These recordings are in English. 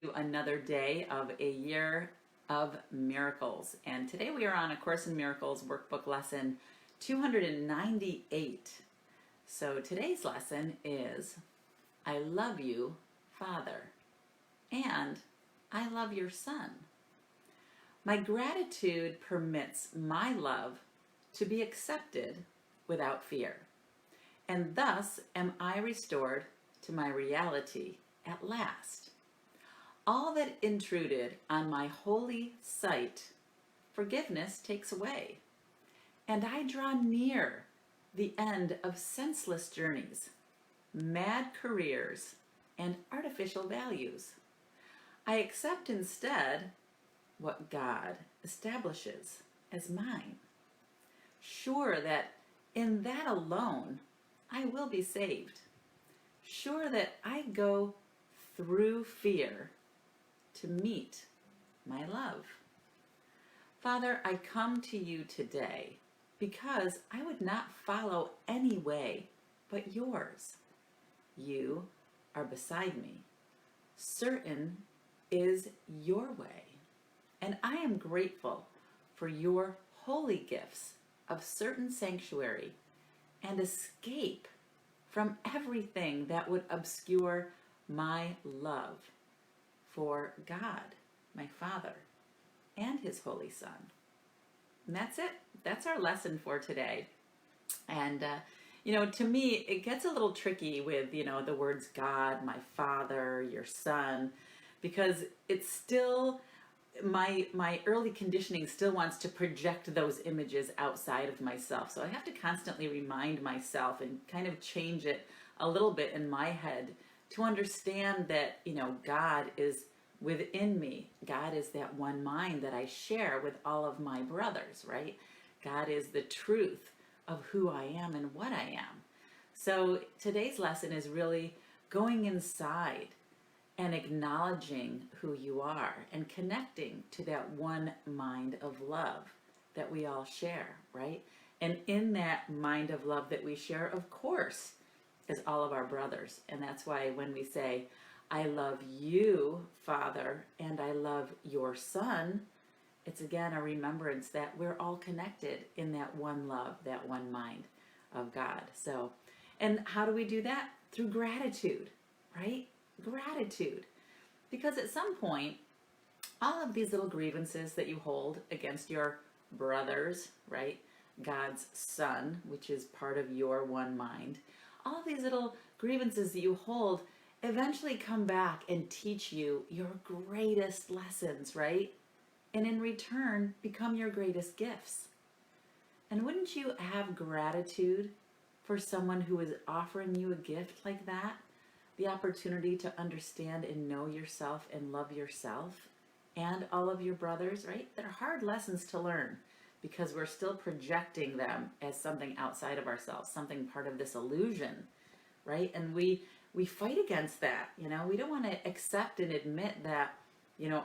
To another day of a year of miracles. And today we are on A Course in Miracles workbook lesson 298. So today's lesson is I love you, Father, and I love your Son. My gratitude permits my love to be accepted without fear, and thus am I restored to my reality at last. All that intruded on my holy sight, forgiveness takes away, and I draw near the end of senseless journeys, mad careers, and artificial values. I accept instead what God establishes as mine, sure that in that alone I will be saved, sure that I go through fear to meet my love. Father, I come to you today because I would not follow any way but yours. You are beside me. Certain is your way, and I am grateful for your holy gifts of certain sanctuary and escape from everything that would obscure my love for God, my Father, and his Holy Son. And that's it. That's our lesson for today. And, to me, it gets a little tricky with, the words God, my Father, your Son, because it's still, my early conditioning still wants to project those images outside of myself. So I have to constantly remind myself and kind of change it a little bit in my head to understand that, God is within me. God is that one mind that I share with all of my brothers, right? God is the truth of who I am and what I am. So today's lesson is really going inside and acknowledging who you are and connecting to that one mind of love that we all share, right? And in that mind of love that we share, of course, is all of our brothers. And that's why when we say, I love you, Father, and I love your Son, it's again a remembrance that we're all connected in that one love, that one mind of God. So, and how do we do that? Through gratitude, right? Gratitude. Because at some point, all of these little grievances that you hold against your brothers, right? God's Son, which is part of your one mind, all of these little grievances that you hold eventually come back and teach you your greatest lessons, right? And in return, become your greatest gifts. And wouldn't you have gratitude for someone who is offering you a gift like that? The opportunity to understand and know yourself and love yourself and all of your brothers, right? They're hard lessons to learn because we're still projecting them as something outside of ourselves, something part of this illusion, right? And we fight against that. We don't want to accept and admit that,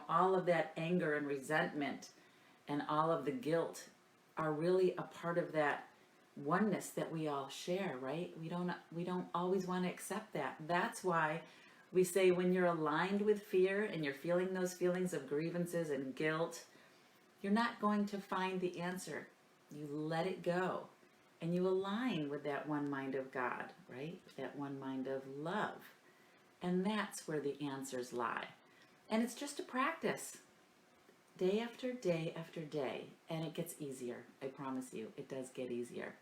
all of that anger and resentment and all of the guilt are really a part of that oneness that we all share, right? We don't always want to accept that. That's why we say when you're aligned with fear and you're feeling those feelings of grievances and guilt, you're not going to find the answer. You let it go. And you align with that one mind of God, right? That one mind of love. And that's where the answers lie. And it's just a practice. Day after day after day. And it gets easier. I promise you, it does get easier.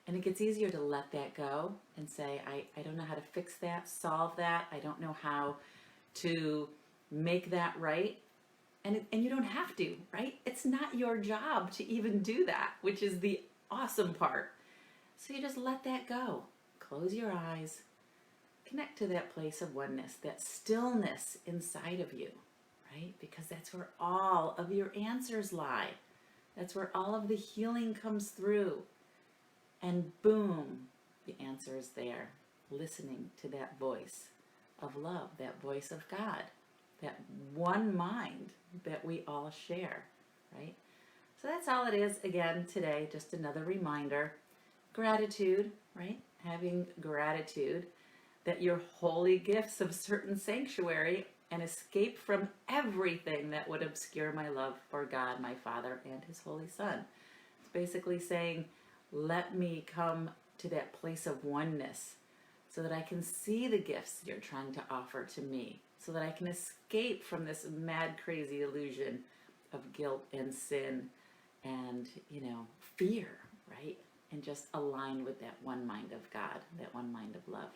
And it gets easier to let that go and say, I don't know how to fix that, solve that. I don't know how to make that right. And you don't have to, right? It's not your job to even do that, which is the awesome part. So you just let that go. Close your eyes. Connect to that place of oneness, that stillness inside of you, right? Because that's where all of your answers lie. That's where all of the healing comes through. And boom, the answer is there. Listening to that voice of love, that voice of God, that one mind that we all share, right? So that's all it is. Again, today, just another reminder. Gratitude, right? Having gratitude that your holy gifts of certain sanctuary and escape from everything that would obscure my love for God, my Father, and His Holy Son. It's basically saying, let me come to that place of oneness so that I can see the gifts you're trying to offer to me, so that I can escape from this mad, crazy illusion of guilt and sin and, fear, right? And just align with that one mind of God, that one mind of love.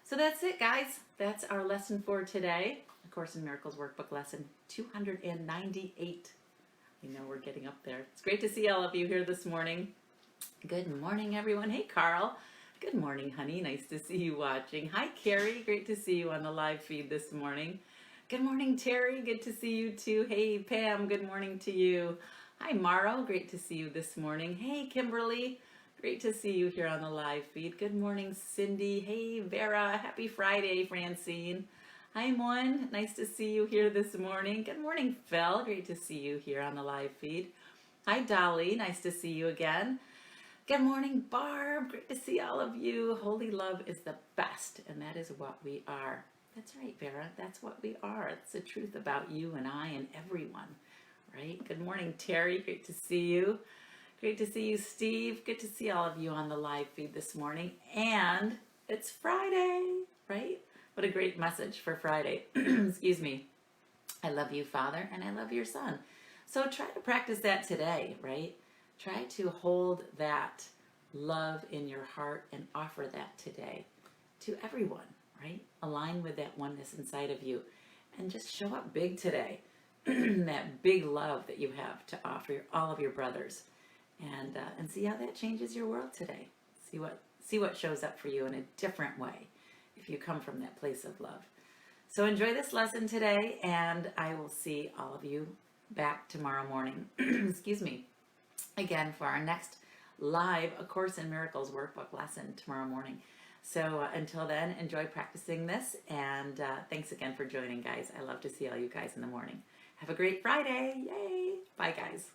So that's it, guys. That's our lesson for today. A Course in Miracles workbook lesson 298. We're getting up there. It's great to see all of you here this morning. Good morning, everyone. Hey, Carl. Good morning, honey. Nice to see you watching. Hi, Carrie. Great to see you on the live feed this morning. Good morning, Terry. Good to see you too. Hey, Pam. Good morning to you. Hi, Maro. Great to see you this morning. Hey, Kimberly. Great to see you here on the live feed. Good morning, Cindy. Hey, Vera. Happy Friday, Francine. Hi, Moen. Nice to see you here this morning. Good morning, Phil. Great to see you here on the live feed. Hi, Dolly. Nice to see you again. Good morning, Barb. Great to see all of you. Holy love is the best, and that is what we are. That's right, Vera. That's what we are. It's the truth about you and I and everyone, right? Good morning, Terry. Great to see you. Great to see you, Steve. Good to see all of you on the live feed this morning. And it's Friday, right? What a great message for Friday. Excuse me. I love you, Father, and I love your Son. So try to practice that today, right? Try to hold that love in your heart and offer that today to everyone, right? Align with that oneness inside of you and just show up big today. That big love that you have to offer all of your brothers. And see how that changes your world today. See what shows up for you in a different way if you come from that place of love. So enjoy this lesson today, and I will see all of you back tomorrow morning. Excuse me. Again, for our next live A Course in Miracles workbook lesson tomorrow morning. So until then, enjoy practicing this, and thanks again for joining, guys. I love to see all you guys in the morning. Have a great Friday. Yay. Bye, guys.